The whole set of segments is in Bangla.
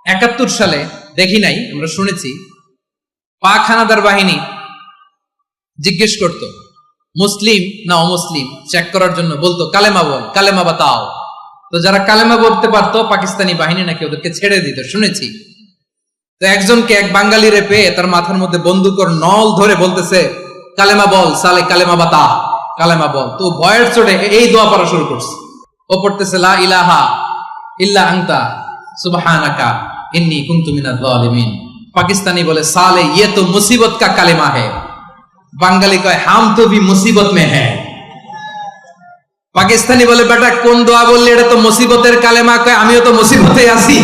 71 সালে দেখি নাই, আমরা শুনেছি পাক হানাদার বাহিনী জিজ্ঞেস করত মুসলিম না অমুসলিম চেক করার জন্য, বলতো কালেমা বল, কালেমা বাতাও। তো যারা কালেমা বলতে পারতো পাকিস্তানি বাহিনী নাকি ওদেরকে ছেড়ে দিত, শুনেছি। তো একজনকে এক বাঙালিরে পেয়ে তার মাথার মধ্যে বন্দুকর নল ধরে বলতেছে কালেমা বল সালে, কালেমা বাতা, কালেমা বল। তো ভয়ের চোটে এই দোয়া পড়া শুরু করছে। ও পড়তেছে লা ইলাহা ইল্লা আনতা সুবহানাকা ইন্নী কুনতু মিনাজ জালিমিন। পাকিস্তানি বলে সালে ये तो मुसीबत का কালেমা है, বাঙালি কয় হাম তো ভি মুসিবত মে হ্যায়। পাকিস্তানি বলে বেটা কোন দোয়া বললি, এটা তো মুসিবতের কালেমা। কয় আমিও তো মুসিবতে আছি,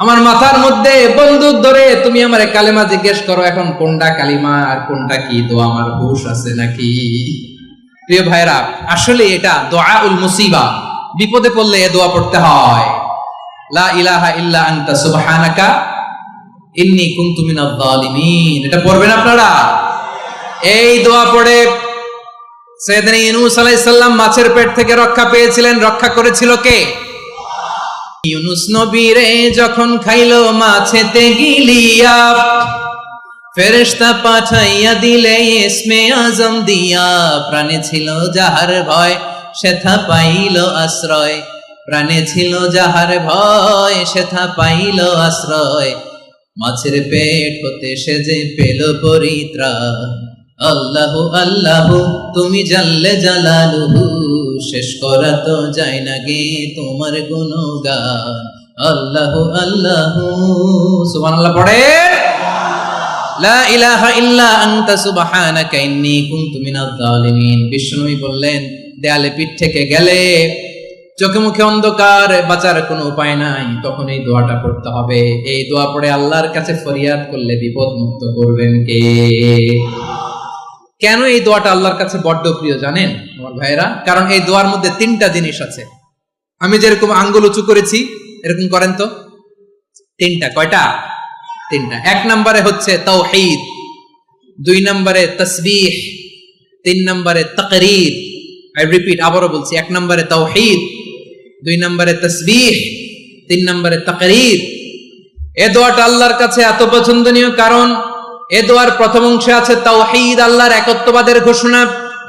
আমার মাথার মধ্যে বন্দুক ধরে তুমি আমারে কালেমা জিজ্ঞেস করো, এখন কোনটা কালিমা আর কোনটা কি দোয়া আমার হুঁশ আছে নাকি? প্রিয় ভাইরা, আসলে এটা দুআউল মুসিবা, বিপদে পড়লে এই দোয়া পড়তে হয়। লা ইলাহা ইল্লা আনতা সুবহানাকা ইন্নী কুনতু মিনাজ জালিমিন, এটা পড়বেন আপনারা। এই দোয়া পড়ে সাইয়েদনা ইউনূস আলাইহিস সালাম মাছের পেট থেকে রক্ষা পেয়েছিলেন। রক্ষা করেছিল কে? ইউনূস নবীরে যখন খাইলো মাছেতে গিলিয়া, ফেরেশতা পাঠাইয়া দিলে ইসমে আজম দিয়া। প্রাণে ছিল যাহার ভয় সেথা পাইল আশ্রয়, প্রাণে ছিল যাহার ভয় সেথা পাইল আশ্রয়। মাছের পেট হতে সে যে পেল পরিত্রাণ। আল্লাহু আল্লাহু তুমি জাল্লে জালালুহু, শেষ করা তো যায় না গে তোমার গুণগান। আল্লাহু আল্লাহু সুবহানাল্লাহ পড়ে। লা ইলাহা ইল্লা আনতা সুবহানাকা ইন্নী কুনতু মিনাজ জালিমিন। বিষ্ণুই বললেন দেয়ালে পিঠ থেকে গেলে, চোখে মুখে অন্ধকার, বাঁচার কোনো উপায় নাই, তখন এই দোয়াটা পড়তে হবে। এই দোয়া পড়ে আল্লাহর কাছে ফরিয়াদ করলে বিপদ মুক্ত করবেন কে? কেন এই দোয়াটা আল্লাহর কাছে বড্ড প্রিয় জানেন আমার ভাইরা? কারণ এই দোয়ার মধ্যে 3টা জিনিস আছে। আমি যেরকম আঙ্গুল উঁচু করেছি এরকম করেন তো। 3টা। কয়টা? 3টা। 1 নম্বরে হচ্ছে তাওহীদ, 2 নম্বরে তাসবিহ, 3 নম্বরে তাকরীর। আই রিপিট, আবারও বলছি, 1 নম্বরে তাওহীদ, 2 নম্বরে তাসবিহ, 3 নম্বরে তাকরীর। এই দোয়াটা আল্লাহর কাছে এত পছন্দনীয় কারণ এ দোয়ার প্রথম অংশে আছে তাওহীদ, আল্লাহর একত্ববাদের ঘোষণা।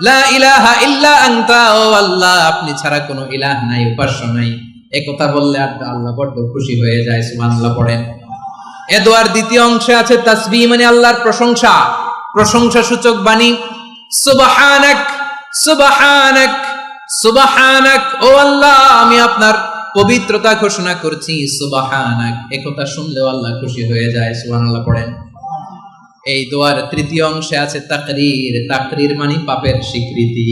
লা ইলাহা ইল্লা আনতা, ও আল্লাহ আপনি ছাড়া কোনো ইলাহ নাই, উপাস্য নাই। এই কথা বললে আল্লাহ বড় খুশি হয়ে যায়, সুবহানাল্লাহ পড়েন। এ দোয়ার দ্বিতীয় অংশে আছে তাসবিহ, মানে আল্লাহর প্রশংসা, প্রশংসা সূচক বাণী। সুবহানাক সুবহানাক সুবহানাক, ও আল্লাহ আমি আপনার পবিত্রতা ঘোষণা করছি, সুবহানাক। এই কথা শুনলেও আল্লাহ খুশি হয়ে যায়, সুবহানাল্লাহ পড়েন। এই দোয়ার তৃতীয় অংশে আছে তাকরীর, তাকরীর মানে পাপের স্বীকৃতি।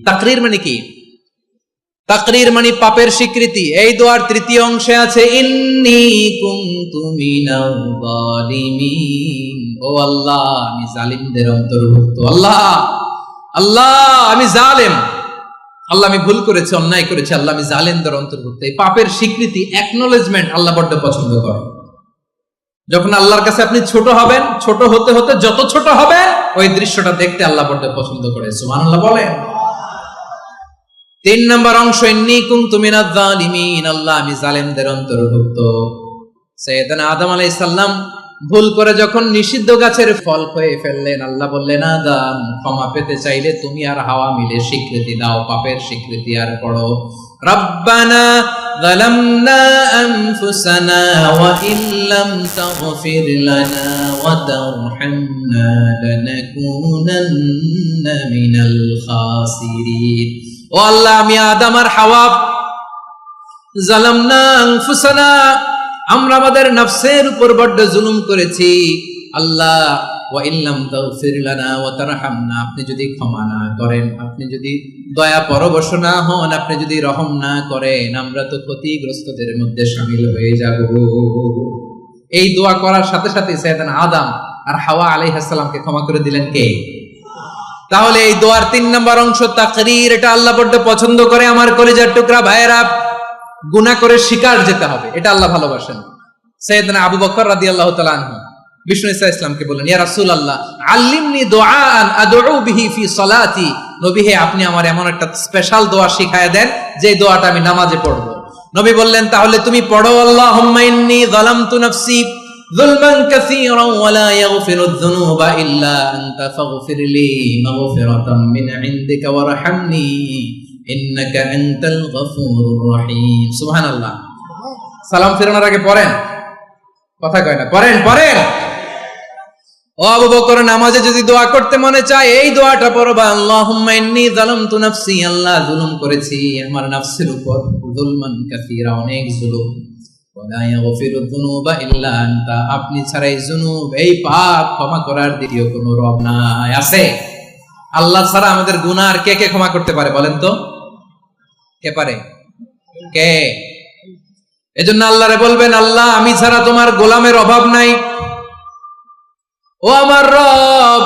তাকরীর মানে কি? তাকরীর মানে পাপের স্বীকৃতি। এই দোয়ার তৃতীয় অংশে আছে ইন্নী কুনতু মিনাজ জালিমিন, ও আল্লাহ আমি জালিমদের অন্তর্ভুক্ত। আল্লাহ আল্লাহ আমি জালেম, আল্লাহ আমি ভুল করেছি, অন্যায় করেছি, আল্লাহ আমি জালেমদের অন্তর্ভুক্ত। এই পাপের স্বীকৃতি, অ্যাকনলেজমেন্ট আল্লাহ বড় পছন্দ করে। যখন আল্লাহর কাছে আপনি ছোট হবেন, ছোট হতে হতে যত ছোট হবে ওই দৃশ্যটা দেখতে আল্লাহ বড় পছন্দ করে, সুবহানাল্লাহ বলেন। 3 নম্বর অংশ ইন্নী কুনতু মিনাজ জালিমিন, আল্লাহ আমি জালেমদের অন্তর্ভুক্ত। সাইয়েদনা আদম আলাইহিস সালাম ভুল করে যখন নিষিদ্ধ গাছের ফল খেয়ে ফেললেন, আল্লাহ বললেন আদম ক্ষমা পেতে চাইলে তুমি আর হাওয়া মিলে স্বীকৃতি দাও, পাপের স্বীকৃতি আর পড়ো রব্বানা যালামনা আনফুসানা ওয়া ইল্লাম তাগফির লানা ওয়া তারহামনা লানাকুনান্না মিনাল খাসিরিন। ও আল্লাহ আমি আদম আর হাওয়া যালামনা আনফুসানা, আমরা আমাদের নফসের উপর বড় জুলুম করেছি। আল্লাহ ওয়া ইল্লাম তাগফির লানা ওয়া তারহামনা, আপনি যদি ক্ষমা না করেন, আপনি যদি দয়া পরবশ না হন, আপনি যদি রহম না করেন, আমরা তো ক্ষতিগ্রস্তদের মধ্যে শামিল হয়ে যাব। এই দোয়া করার সাথে সাথে সাইয়েদনা আদম আর হাওয়া আলাইহিস সালামকে ক্ষমা করে দিলেন কে? তাহলে এই দোয়ার 3 নম্বর অংশ তাকরীর, এটা আল্লাহ বড় পছন্দ করে। আমার কলিজার টুকরা ভাইয়েরা, গুনাহ করে শিকার যেতে হবে, এটা আল্লাহ ভালোবাসেন। সাইয়েদনা আবু বকর রাদিয়াল্লাহু তাআলা আনহু বিষ্ণু ইসা ইসলামকে বললেন ইয়া রাসূলুল্লাহ আল্লিমনি দুআআন আদউ বিহি ফি সালাতি, নবী হে আপনি আমার এমন একটা স্পেশাল দোয়া শিখায়া দেন যে দোয়াটা আমি নামাজে পড়ব। নবী বললেন তাহলে তুমি পড়ো আল্লাহুম্মা ইন্নী যালামতু নাফসি যুলমান কাসীরান ওয়া লা ইয়াগফিরুয যুনুবা ইল্লা আনতা ফাগফিরলি মাগফিরাতাম মিন ইনদিকা ওয়ারহামনি ইন্নাকা আনতাল গফুরুর রহিম। সুবহানাল্লাহ। সালাম ফেরানোর আগে পড়েন, কথা কয় না, পড়েন পড়েন। ও আবু বকর, নামাজে যদি দোয়া করতে মনে চায় এই দোয়াটা পড়বা, আল্লাহুম্মা ইন্নী যালামতু নাফসি, আল্লাহ জুলুম করেছি আমার নফসের উপর, যুলমান কাসীরা, অনেক জুলুম, ওয়া লা ইয়াগফিরুয যুনুবা ইল্লা আনতা, আপনি ছাড়া এই জুনুব, এই পাপ ক্ষমা করার দ্বিতীয় কোনো রব নাই। আছে? আল্লাহ ছাড়া আমাদের গুনাহ আর কে কে ক্ষমা করতে পারে বলেন তো? কে পারে? কে? এজন্য আল্লাহরে বলবেন, আল্লাহ আমি ছাড়া তোমার গোলামের অভাব নাই, ও আমার রব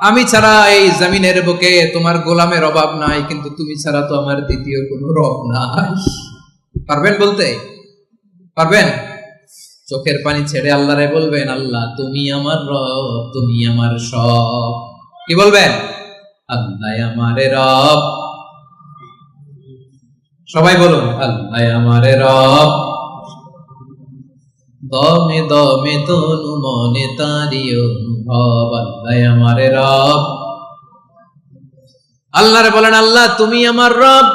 আমি ছাড়া এই জমিনের বুকে তোমার গোলামের অভাব নাই, কিন্তু তুমি ছাড়া তো আমার দ্বিতীয় কোনো রব নাই। পারবেন বলতে? পারবেন? চোখের পানি ছেড়ে আল্লাহরে বলবেন, আল্লাহ তুমি আমার রব, তুমি আমার সব। কি বলবেন? আল্লাহ আমারে রব। সবাই বলুন, আল্লাহ আমারে রব, দমে দমে তনু মনে তারি অনুভব, আল্লাহ আমারে রব। আল্লাহরে বলেন, আল্লাহ তুমি আমার রব,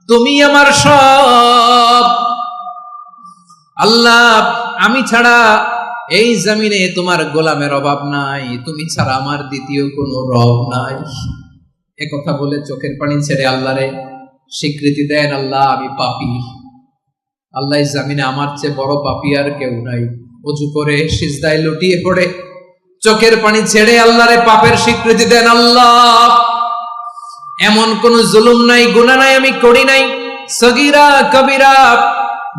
তুমি আমার সব। আল্লাহ আমি ছাড়া এই জমিনে তোমার গোলামের অভাব নাই, তুমি ছাড়া আমার দ্বিতীয় কোনো রব নাই। এ কথা বলে চোখের পানি ছেড়ে আল্লাহরে স্বীকৃতি দেন, আল্লাহ আমি পাপী, আল্লাহ জামিনে আমার চেয়ে বড় পাপী আর কেউ নাই। ওযু করে সিজদায় লুটিয়ে পড়ে চোখের পানি ছেড়ে আল্লাহরে পাপের স্বীকৃতি দেন, আল্লাহ এমন কোন জুলুম নাই, গুনাহ নাই আমি করি নাই, সগীরা কবিরা,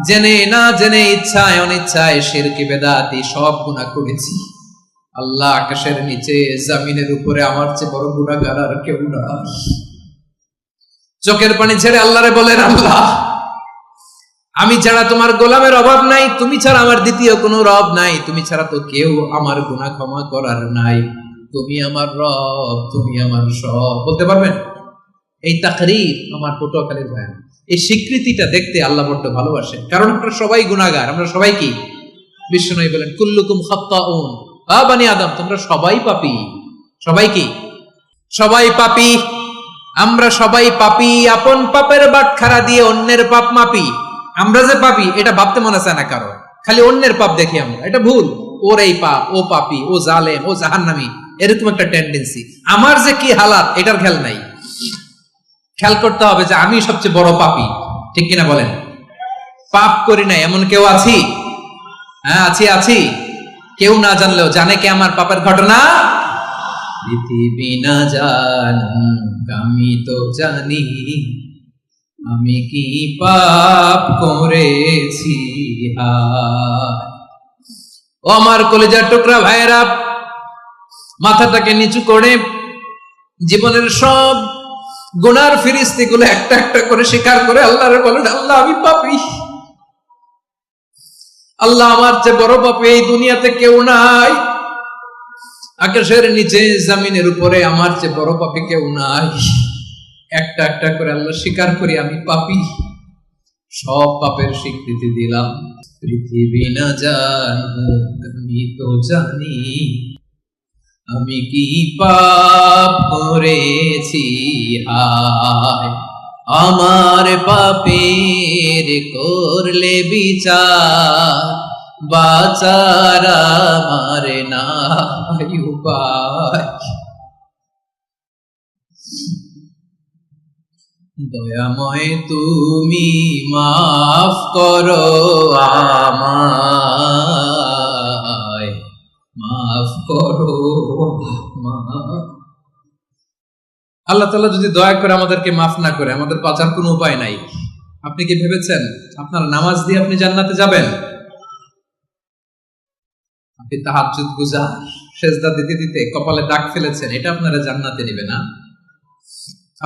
জেনে না জেনে, ইচ্ছায় অনিচ্ছায়, শিরকি বেদাতি সব গুনাহ করেছি। আল্লাহ আকাশের নিচে জমিনের উপরে আমার চেয়ে বড় গুনাহগার আর কেউ নাই। চোখের পানি ছেড়ে আল্লাহরে বলেন, আল্লাহ আমি ছাড়া তোমার গোলামের অভাব নাই, তুমি ছাড়া আমার দ্বিতীয় কোনো রব নাই, তুমি ছাড়া তো কেউ আমার গুনাহ ক্ষমা করার নাই, তুমি আমার রব, তুমি আমার সব। বলতে পারবেন? এই তাকরীর আমার পটুয়াখালীর ভাই, এই স্বীকৃতিটা দেখতে আল্লাহ বড্ড ভালোবাসেন, কারণ আমরা সবাই গুনাহগার। আমরা সবাই কি? বিশ্বনবী বলেন, কুল্লুকুম খাত্তাউন, আ বানি আদম তোমরা সবাই পাপী। সবাই কি? সবাই পাপী। আমরা সবাই পাপী, আপন পাপের বাটখারা দিয়ে অন্যের পাপ মাপি। আমরা যে পাপী এটা ভাবতে মনে চায় না কারো, খালি অন্যের পাপ দেখি আমরা, এটা ভুল। ওর এই পাপ, ও পাপী, ও জালেম, ও জাহান্নামী, এরকম একটা টেন্ডেন্সি। আমার যে কি হালাত এটার খেয়াল নাই। খেয়াল করতে হবে যে আমি সবচেয়ে বড় পাপী, ঠিক কিনা বলেন? পাপ করি না এমন কেউ আছি? হ্যাঁ আছি, আছি। কেউ না জানলেও জানে কে আমার পাপের ঘটনা? পৃথিবী না জানুক আমি তো জানি, আমি কি পাপ করেছি। ও আমার কলিজার টুকরা ভাইয়েরা, মাথাটাকে নিচু করে জীবনের সব গুনার ফিরিস্তিগুলো একটা একটা করে স্বীকার করে আল্লাহরে বলেন, আল্লাহ আমি পাপী, আল্লাহ আমার চেয়ে বড় পাপী এই দুনিয়াতে কেউ নাই, আকাশের নিচে জমিনের উপরে আমার চেয়ে বড় পাপী কেউ নাই। একটা একটা করে আল্লাহ স্বীকার করি আমি পাপী, সব পাপের স্বীকৃতি দিলাম। পৃথিবী না জানুক আমি তো জানি, আমি কি পাপ করেছি। হায় আমার পাপের করলে বিচার, বাঁচার আমার নাই উপায়। দয়াময় তুমি মাফ করো আমায়, মাফ করো। আল্লাহ তাআলা যদি দয়া করে আমাদেরকে মাফ না করে, আমাদের বাঁচার কোনো উপায় নাই। আপনি কি ভেবেছেন আপনার নামাজ দিয়ে আপনি জান্নাতে যাবেন? আপনি তাহাজ্জুদ গুজার, সেজদা দিতে দিতে কপালে দাগ ফেলেছেন, এটা আপনারা জান্নাতে নেবে না।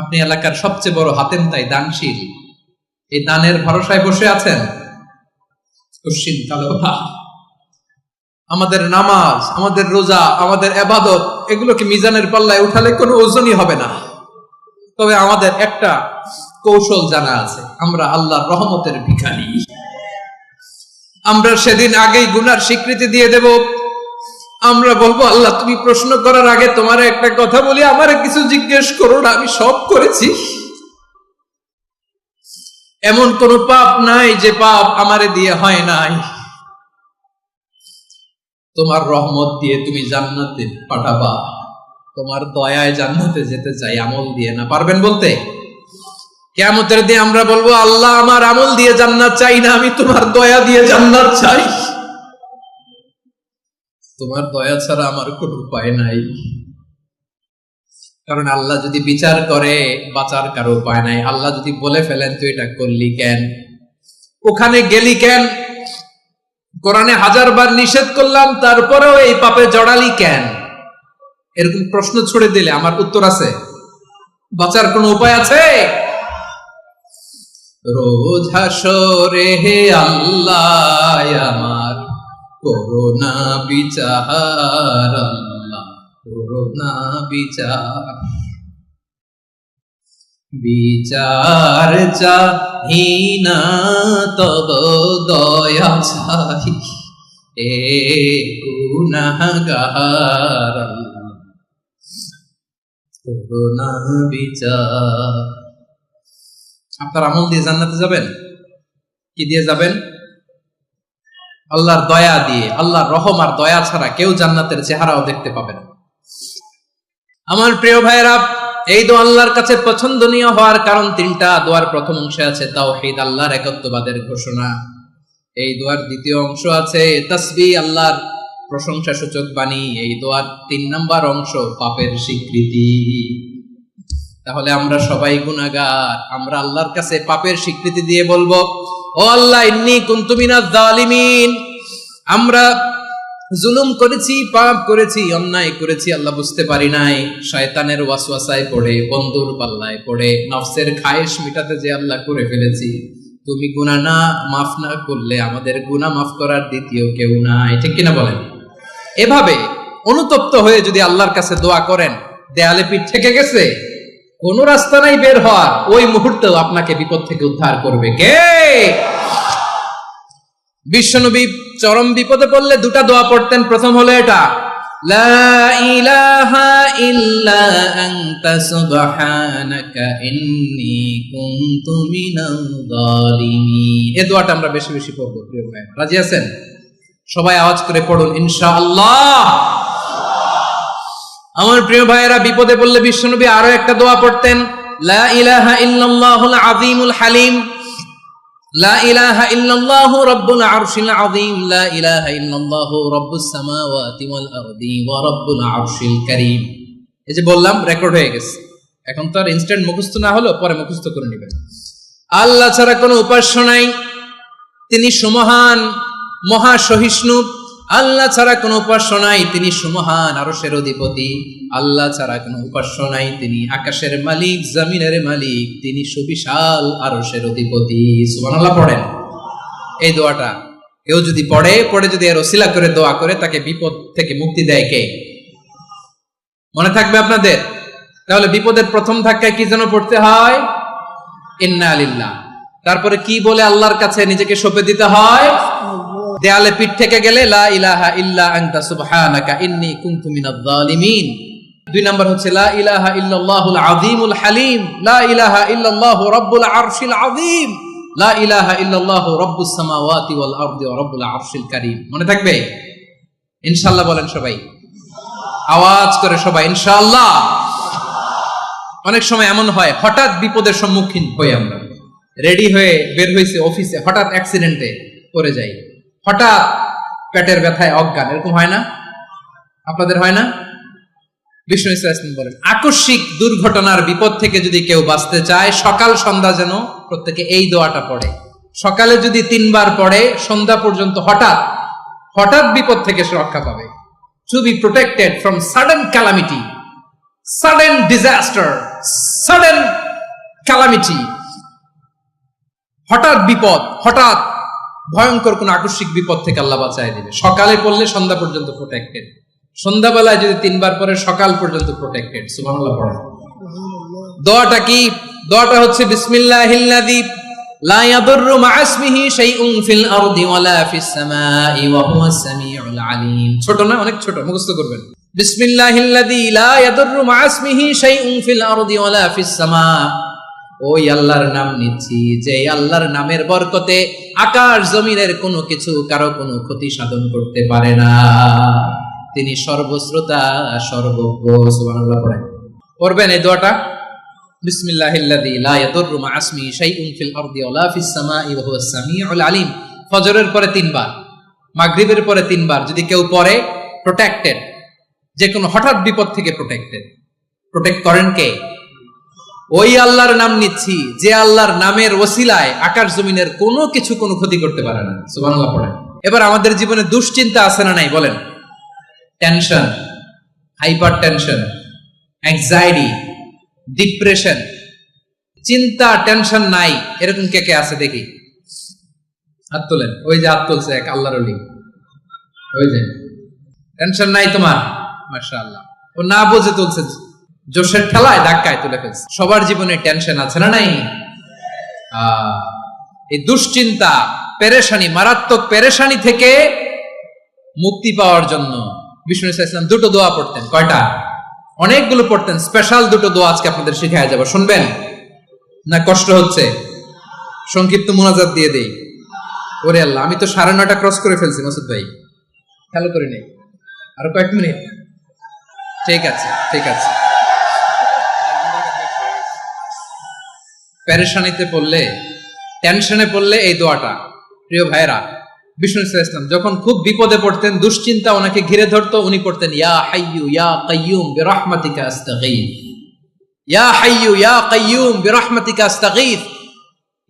আপনি এলাকার সবচেয়ে বড় হাতেম তাই দানশীল, এই দানের ভরসায় বসে আছেন, আমাদের নামাজ, আমাদের রোজা, আমাদের ইবাদত, এগুলোকে মিজানের পাল্লায় উঠালে কোনো ওজনই হবে না। তবে আমাদের একটা কৌশল জানা আছে। আমরা আল্লাহর রহমতের ভিখারি। আমরা সেদিন আগেই গুনার স্বীকৃতি দিয়ে দেব। আমরা বলবো, আল্লাহ তুমি প্রশ্ন করার আগে তোমার একটা কথা বলি, আমারে কিছু জিজ্ঞেস করো না, আমি সব করেছি। এমন কোন পাপ নাই যে পাপ আমারে দিয়ে হয় নাই। তোমার রহমত দিয়ে তুমি জান্নাতে পাঠাবা, তোমার দয়ায় জান্নাতে যেতে চাই, আমল দিয়ে না। পারবেন বলতে? কিয়ামতের দিন আমরা বলবো, আল্লাহ আমার আমল দিয়ে জান্নাত চাই না, আমি তোমার দয়া দিয়ে জান্নাত চাই। তোমার দয়া ছাড়া আমার কোনো উপায় নাই। কারণ আল্লাহ যদি বিচার করে, বাঁচার কারো উপায় নাই। আল্লাহ যদি বলে ফেলেন তুই এটা করলি কেন, ওখানে গেলি কেন, কোরআনে 1000 বার নিষেধ করলাম তারপরেও এই পাপে জড়ালি কেন, এরকম প্রশ্ন ছুড়ে দিলে আমার উত্তর আছে? বাঁচার কোনো উপায় আছে? রোজ হাসরে হে আল্লাহ আমার করোনা বিচার, আল্লাহ করোনা বিচার। বিচার চাহি না তব দয়া চাই, এ গুনাহগার, আল্লাহ করোনা বিচার। আপনার আমল দিয়ে জান্নাতে যাবেন? কি দিয়ে যাবেন? আল্লাহর দয়া দিয়ে। আল্লাহর রহম আর দয়া ছাড়া কেউ জান্নাতের চেহারাও দেখতে পাবে না। আমার প্রিয় ভাইরা, এই দোয়া আল্লাহর কাছে পছন্দনীয় হওয়ার কারণ 3টা। দোয়ার প্রথম অংশে আছে তাওহীদ, আল্লাহর একত্ববাদের ঘোষণা। এই দোয়ার দ্বিতীয় অংশ আছে তাসবিহ, আল্লাহর প্রশংসা সূচক বাণী। এই দোয়ার 3 নাম্বার অংশ পাপের স্বীকৃতি। তাহলে আমরা সবাই গুনাহগার। আমরা আল্লাহর কাছে পাপের স্বীকৃতি দিয়ে বলবো, ও আল্লাহ ইন্নী কুনতু মিনাজ জালিমিন, আমরা জুলুম করেছি, পাপ করেছি, অন্যায় করেছি, আল্লাহ বুঝতে পারি নাই, শয়তানের ওয়াসওয়াসায় পড়ে, বন্ধুর পাল্লায় পড়ে, নফসের খায়েশ মিটাতে যে আল্লাহ করে ফেলেছি। তুমি গুনাহ না মাফ না করলে আমাদের গুনাহ মাফ করার দ্বিতীয় কেউ নাই। ঠিক কিনা বলেন? এভাবে অনুতপ্ত হয়ে যদি আল্লাহর কাছে দোয়া করেন, দেয়ালে পিঠ থেকে গেছে, কোন রাস্তা নাই বের হওয়ার, ওই মুহূর্তেও আপনাকে বিপদ থেকে উদ্ধার করবে কে? বিশ্বনবী চরম বিপদে পড়লে 2টা দোয়া পড়তেন। প্রথম হলো এটা, লা ইলাহা ইল্লা আনতা সুবহানাকা ইন্নী কুনতু মিনাল জালিমিন। এই দোয়াটা আমরা বেশি বেশি পড়ব প্রিয় ভাই। রাজি আছেন? সবাই আওয়াজ করে পড়ুন ইনশাআল্লাহ। আমার প্রিয় ভাইয়েরা, বিপদে পড়লে বিশ্বনবী আরো একটা দোয়া পড়তেন, লা ইলাহা ইল্লাল্লাহুল আযীমুল হালিম, লা ইলাহা ইল্লাল্লাহু রাব্বুল আরশিল আযীম, লা ইলাহা ইল্লাল্লাহু রাব্বুস সামাওয়াতি ওয়াল আরদি ওয়া রাব্বুল আরশিল কারীম। এই যে বললাম, রেকর্ড হয়ে গেছে। এখন তো আর ইনস্ট্যান্ট মুখস্থ না হলো, পরে মুখস্থ করে নেবেন। আল্লাহ ছাড়া কোনো উপাস্য নাই, তিনি সুমহান, মহা সহিষ্ণু। আল্লাহ ছাড়া কোনো উপাস্য নাই, তিনি সুমহান, আরশের অধিপতি। আল্লাহ ছাড়া কোনো উপাস্য নাই, তিনি আকাশের মালিক, জমিনের মালিক, তিনি সুবিশাল আরশের অধিপতি। সুবহানাল্লাহ পড়েন। এই দোয়াটা কেউ যদি পড়ে যদি এর ওসিলা করে দোয়া করে, তাকে বিপদ থেকে মুক্তি দেয় কে? মনে থাকবে আপনাদের? তাহলে বিপদের প্রথম ধাক্কায় কি যেন পড়তে হয়? ইন্না লিল্লাহ। তারপরে কি বলে আল্লাহর কাছে নিজেকে সঁপে দিতে হয়? দেয়ালে পিঠ থেকে গেলে লা ইলাহা ইল্লা আনতা সুবহানাকা ইন্নী কুনতু মিনাজ জালিমিন। 2 নাম্বার হচ্ছে লা ইলাহা ইল্লাল্লাহুল আযীমুল হালিম, লা ইলাহা ইল্লাল্লাহু রাব্বুল আরশিল আযীম, লা ইলাহা ইল্লাল্লাহু রাব্বুস সামাওয়াতি ওয়াল আরদি ওয়া রাব্বুল আরশিল কারীম। মনে থাকবে? ইনশাআল্লাহ বলেন সবাই, আওয়াজ করে সবাই ইনশাআল্লাহ। অনেক সময় এমন হয়, হঠাৎ বিপদের সম্মুখীন হই আমরা, রেডি হয়ে বের হইছে অফিসে, হঠাৎ অ্যাক্সিডেন্টে পড়ে যাই, হঠাৎ পেটের ব্যথায় অজ্ঞান, এরকম হয় না? আপনাদের হয় না? বিষ্ণু ইসলাম বলেন, আকস্মিক দুর্ঘটনার বিপদ থেকে যদি কেউ বাঁচতে চায়, সকাল সন্ধ্যা যেন প্রত্যেকে এই দোয়াটা পড়ে। সকালে যদি 3 বার পড়ে, সন্ধ্যা পর্যন্ত হঠাৎ বিপদ থেকে সে রক্ষা পাবে। To be protected from sudden calamity, sudden disaster, sudden calamity. হঠাৎ বিপদ, হঠাৎ ভয়ঙ্কর কোন আকস্মিক বিপদ থেকে আল্লাহ বাঁচায় দিবে। সকালে পড়লে সন্ধ্যা পর্যন্ত প্রোটেক্টেড, সন্ধ্যাবেলায় যদি 3 বার পরে সকাল পর্যন্ত প্রোটেক্টেড। সুবহানাল্লাহ পড়েন। দোয়াটা কি? দোয়াটা হচ্ছে বিসমিল্লাহিল্লাযী লা ইয়াদুররু মা ইসমিহি শাইউন ফিল আরদি ওয়ালা ফিস সামাই ওয়া হুয়াস সামিউল আলিম। ছোট না, অনেক ছোট, মুখস্থ করবেন। বিসমিল্লাহিল্লাযী লা ইয়াদুররু মা ইসমিহি শাইউন ফিল আরদি ওয়ালা ফিস সামা। ওই আল্লাহর নাম নিচ্ছি যে আল্লাহর নামের বরকতে আকাশ জমিনের কোনো কিছু কারো কোনো ক্ষতি সাধন করতে পারে না। তিনি সর্বশ্রোতা সর্বজ্ঞ। সুবহানাল্লাহ পড়েন, পড়বেন এই দোয়াটা, বিসমিল্লাহিল্লাযী লা ইয়াদুররু মা ইসমিহি শাইউন ফিল আরদি ওয়ালা ফিস সামাই ওয়া হুয়াস সামিউল আলিম। ফজরের পরে 3 বার, মাগরিবের পরে 3 বার যদি কেউ পড়ে প্রোটেক্টেড, যে কোনো হঠাৎ বিপদ থেকে প্রোটেক্টেড। প্রোটেক্ট করেন কে? ওই আল্লাহর নাম নিচ্ছি যে আল্লাহর নামের ওসিলায় আকাশ জমিনের কোনো কিছু কোনো ক্ষতি করতে পারে না। সুবহানাল্লাহ পড়েন। এবার আমাদের জীবনে দুশ্চিন্তা আছে না নাই বলেন? Tension, hyper tension, anxiety, depression, চিন্তা, টেনশন নাই এরকম কে কে আছে দেখি, হাত তোলেন। ওই যে হাত তুলছে এক আল্লাহর ওলি, ওই যে টেনশন নাই তোমার, মাশাআল্লাহ। ও না বুঝে তুলছে, জোশের ঠেলায় ধাক্কায় তুলে ফেলছে। সবার জীবনে টেনশন আছে না নাই? এই দুশ্চিন্তা, পেরেশানি, মারাত্মক পেরেশানি থেকে মুক্তি পাওয়ার জন্য বিষ্ণু ইসলাম 2টো দোয়া পড়তেন। কয়টা? অনেকগুলো পড়তেন। স্পেশাল 2টো দোয়া আজকে আপনাদের শিখায় যাব, শুনবেন না? কষ্ট হচ্ছে? সংক্ষিপ্ত মুনাজাত দিয়ে দেই। ওরে আল্লাহ, আমি তো 9:30 ক্রস করে ফেলছি মাসুদ ভাই, খেয়াল করি নাই। আরো কয়েক মিনিট? ঠিক আছে, ঠিক আছে। পেরেশানিতে পড়লে, টেনশনে পড়লে এই দোয়াটা, প্রিয় ভাইরা, বিষ্ণু ইসলাম যখন খুব বিপদে পড়তেন, দুশ্চিন্তা ওনাকে ঘিরে ধরতো, উনি পড়তেন ইয়া হাইয়ু ইয়া কাইয়ুম বিরহমাতিকা আস্তাগীথ, ইয়া হাইয়ু ইয়া কাইয়ুম বিরহমাতিকা আস্তাগীথ,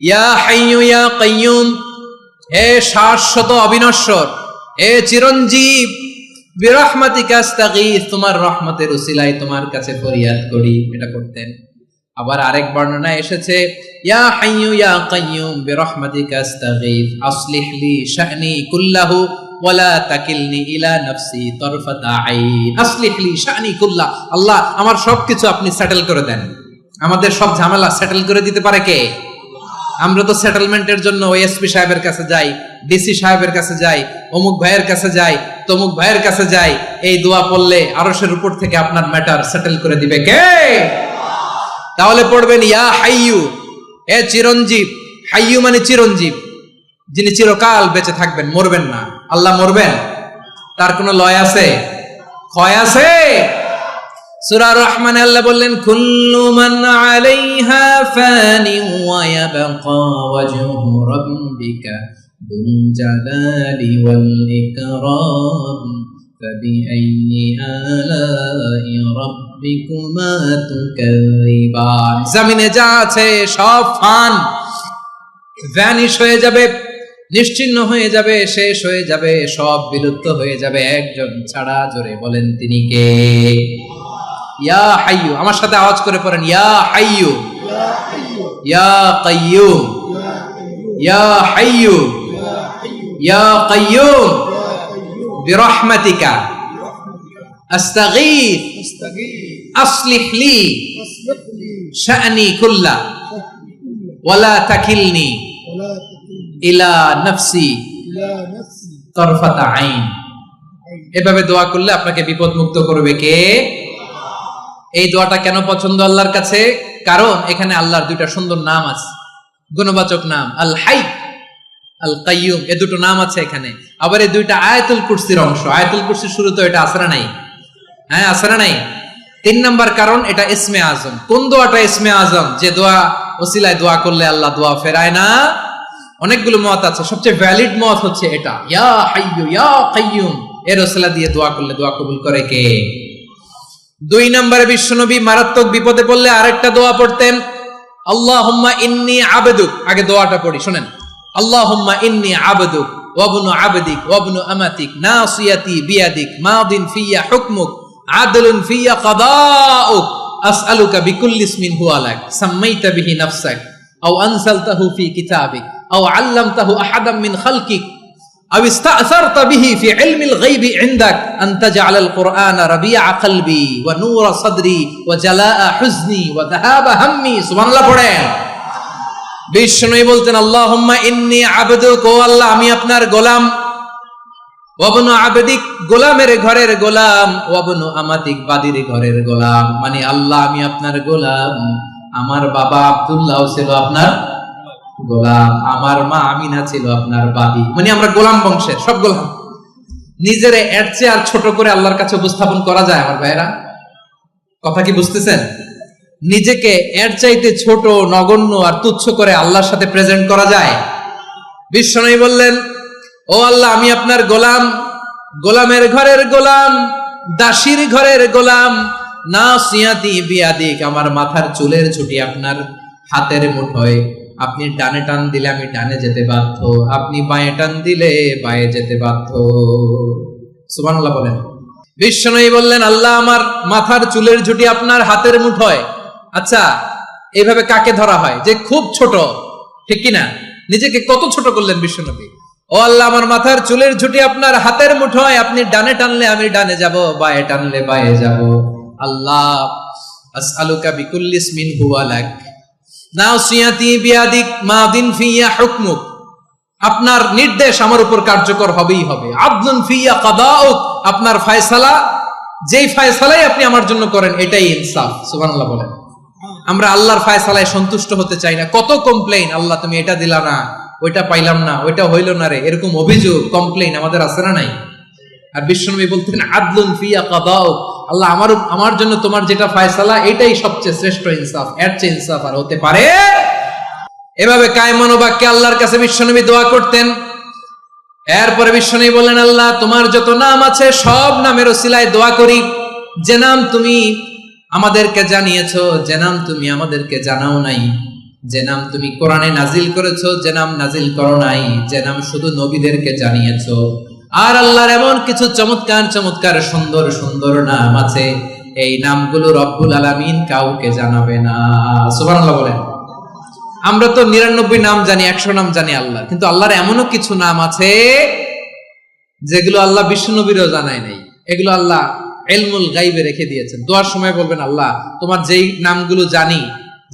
ইয়া হাইয়ু ইয়া কাইয়ুম, হে শাশ্বত অবিনশ্বর, হে চিরঞ্জীব, বিরহমাতিকা আস্তাগীথ, তোমার রহমতের উসিলায় তোমার কাছে ফরিয়াদ করি। এটা করতেন। আবার আরেক বর্ণনায় এসেছে ইয়া হাইয়ু ইয়া কাইয়ুম বিরহমাতিকা আস্তাগীথ আসলিহ লি শা'নি কুল্লাহু ওয়ালা তাকিলনি ইলা নাফসি তারফাতা আইন। আসলিহ লি শা'নি কুল্লাহ, আল্লাহ আমার সবকিছু আপনি সেটেল করে দেন। আমাদের সব ঝামেলা সেটেল করে দিতে পারে কে? আমরা তো সেটেলমেন্টের জন্য ওএসপি সাহেবের কাছে যাই, ডিসি সাহেবের কাছে যাই, অমুক ভাইয়ের কাছে যাই, তমুক ভাইয়ের কাছে যাই। এই দোয়া পড়লে আরশের উপর থেকে আপনার ম্যাটার সেটেল করে দিবে কে? তাহলে পড়বেন ইয়া হাইয়ু, হে চিরঞ্জীব। হাইয়ু মানে চিরঞ্জীব, যিনি চিরকাল বেঁচে থাকবেন, মরবেন না। আল্লাহ মরবেন? তার কোনো লয় আছে? ক্ষয় আছে? সূরা রহমানে আল্লাহ বললেন কুল্লু মান আলাইহা ফানি ওয়া ইয়াবকা ওয়াজহু রাব্বিকা যুল জালালি ওয়াল ইকরাম ফাবিআইয়ি আলাই রাব্বিকুমা তুকাযিবান। জমিনে যা আছে সব ফান, ভ্যানিশ হয়ে যাবে, নিশ্চিহ্ন হয়ে যাবে, শেষ হয়ে যাবে, সব বিলুপ্ত হয়ে যাবে একজন ছাড়া। জোরে বলেন তিনি কে? ইয়া হাইয়ু, আমার সাথে আওয়াজ করে পড়েন ইয়া হাইয়ু ইয়া কাইয়ুম ইয়া হাইয়ু ইয়া কাইয়ুম বিরহমাতিকা আস্তাগীথ আসলিহ লি শা'নি কুল্লা ওয়ালা তাকিলনি ইলা নাফসি তারফাতা আইন। এভাবে দোয়া করলে আপনাকে বিপদ মুক্ত করবে কে? এই দোয়াটা কেন পছন্দ আল্লাহর কাছে? কারণ এখানে আল্লাহর 2টা সুন্দর নাম আছে, গুণবাচক নাম, আল হাই, আল কাইয়ুম। এই 2টো নাম আছে এখানে। আবার এই 2টা আয়াতুল কুরসির অংশ। আয়াতুল কুরসির শুরুতে এটা আছে না নাই? হ্যাঁ, আছে না নাই? 3 নাম্বার কারণ এটা ইসমে আজম। কোন দোয়াটা ইসমে আজম? যে দোয়া ওসিলায় দোয়া করলে আল্লাহ দোয়া ফেরায় না। অনেকগুলো মত আছে, সবচেয়ে ভ্যালিড মত হচ্ছে এটা, ইয়া হাইয়ু ইয়া কাইয়ুম। এর ওসিলা দিয়ে দোয়া করলে দোয়া কবুল করে কে? 2 নম্বরে বিশ্বনবী মারাত্মক বিপদে পড়লে আরেকটা দোয়া পড়তেন, আল্লাহুম্মা ইন্নী আবদুক। আগে দোয়াটা পড়ি, শুনেন। আল্লাহুম্মা ইন্নী আবদুক ওয়া ইবনু আবদিক ওয়া ইবনু আমাতিক নাসিয়াতি বিয়াদিক মাদিন ফিয়া হুকমুক আদলুন ফিয়া কাদাউক আসআলুকা বিকুল্লি ইসমিন হুয়া লাক সাম্মাইতা বিহি নাফসাক আও আনসালতাহু ফি কিতাবিক আও আল্লামতাহু আহাদাম মিন খালকিক আও ইস্তাআসারতা বিহি ফি ইলমিল গায়বি ইনদাক আন তাজআলাল কুরআনা রাবিআ কলবি ওয়া নূরা সাদরি ওয়া জালাআ হুজনি ওয়া যাহাবা হাম্মি। সুবহানাল্লাহ পড়েন। বিষ্ণুই বলতেন, আল্লাহুম্মা ইন্নী আবদুক, ও আল্লাহ আমি আপনার গোলাম, ওয়াবনু আবদিক, গোলামের ঘরের গোলাম, ওয়াবনু আমাতিক, বাদির ঘরের গোলাম। মানে আল্লাহ আমি আপনার গোলাম, আমার বাবা আব্দুল্লাহ ছিল আপনার গোলাম, আমার মা আমিনা ছিল আপনার বাদী। মানে আমরা গোলাম বংশের, সব গোলাম। নিজের এর চেয়ে আর ছোট করে আল্লাহর কাছে উপস্থাপন করা যায় আমার ভাইয়েরা? কথা কি বুঝতেছেন? নিজেকে এর চাইতে ছোট, নগণ্য আর তুচ্ছ করে আল্লাহর সাথে প্রেজেন্ট করা যায়? বিশ্বনবী বললেন, ও আল্লাহ আমি আপনার গোলাম, গোলামের ঘরের গোলাম, দাসীর ঘরের গোলাম, নাসিয়াতি বিয়াদিক, আমার মাথার চুলের ছুটি আপনার হাতের মুঠোয়, আপনি ডানে টান দিলে আমি ডানে যেতে বাধ্য, আপনি বাঁয়ে টান দিলে বাঁয়ে যেতে বাধ্য। সুবহানাল্লাহ বলেন। বিশ্বনবী বললেন, আল্লাহ আমার মাথার চুলের ঝুঁটি আপনার হাতের মুঠোয়। আচ্ছা, এইভাবে কাকে ধরা হয়? যে খুব ছোট, ঠিক কিনা? নিজেকে কত ছোট করলেন বিশ্বনবী। ও আল্লাহ আমার মাথার চুলের ঝুঁটি আপনার হাতের মুঠোয়, আপনি ডানে টানলে আমি ডানে যাব, বাঁয়ে টানলে বাঁয়ে যাব। আল্লাহ আসআলুকা বিকুল্লি ইসমিন হুয়া লাক নাসিয়াতি বিয়াদিক মাদিন ফিয়া হুকমুক, আপনার নির্দেশ আমার উপর কার্যকর হবেই হবে। আদলুন ফিয়া কাদাউক, আপনার ফয়সালা, যেই ফয়সালাই আপনি আমার জন্য করেন এটাই ইনসাফ। সুবহানাল্লাহ বলেন। আমরা আল্লাহর ফয়সালায় সন্তুষ্ট হতে চাই না। কত কমপ্লেইন, আল্লাহ তুমি এটা দিলা না, ওইটা পাইলাম না, ওইটা হইল না রে, এরকম অভিযোগ, কমপ্লেইন আমাদের আছে না নাই? আর বিশ্বনবী বলতেন, আদলুন ফিয়া কাদাউক, আল্লাহ আমার জন্য তোমার যেটা ফয়সালা এটাই সবচেয়ে শ্রেষ্ঠ ইনসাফ, এর চেয়ে ইনসাফ আর হতে পারে? এভাবে কায়মান বাক্যে আল্লাহর কাছে বিশ্বনবী দোয়া করতেন। এরপরে বিশ্বনবী বললেন, আল্লাহ তোমার যত নাম আছে সব নামের ওসিলায় দোয়া করি, যে নাম তুমি আমাদেরকে জানিয়েছো, যে নাম তুমি আমাদেরকে জানাও নাই, যে নাম তুমি কোরআনে নাজিল করেছো, যে নাম নাজিল করো নাই, যে নাম শুধু নবীদেরকে জানিয়েছো। আর আল্লাহর এমন কিছু চমৎকার চমৎকার সুন্দর সুন্দর নাম আছে, এই নামগুলো রব্বুল আলামিন কাউকে জানাবে না। সুবহানাল্লাহ বলেন। আমরা তো 99 নাম জানি, 100 নাম জানি আল্লাহ, কিন্তু আল্লাহর এমনও কিছু নাম আছে যেগুলো আল্লাহ বিশ্বনবীরও জানায় নাই। এগুলো আল্লাহ ইলমুল গায়বে রেখে দিয়েছেন। দোয়ার সময় বলবেন, আল্লাহ তোমার যেই নামগুলো জানি,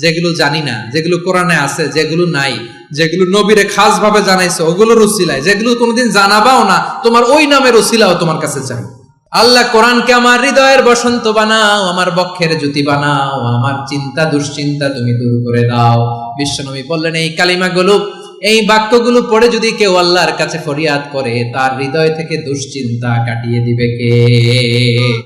যেগুলো জানি না, যেগুলো কোরআনে আছে, যেগুলো নাই, যেগুলো নবীরে খাস ভাবে জানাইছো ওগুলোর উসিলায়, যেগুলো কোনোদিন জানাবাও না, তোমার ওই নামের উসিলাও তোমার কাছে চাই। আল্লাহ কোরআনকে আমার হৃদয়ের বসন্ত বানাও, আমার বক্ষের জ্যোতি বানাও, আমার চিন্তা দুশ্চিন্তা তুমি দূর করে দাও। বিশ্বনবী বললেন, এই কালিমাগুলো, এই বাক্যগুলো পড়ে যদি কেউ আল্লাহর কাছে ফরিয়াদ করে, তার হৃদয় থেকে দুশ্চিন্তা কাটিয়ে দিবে কে?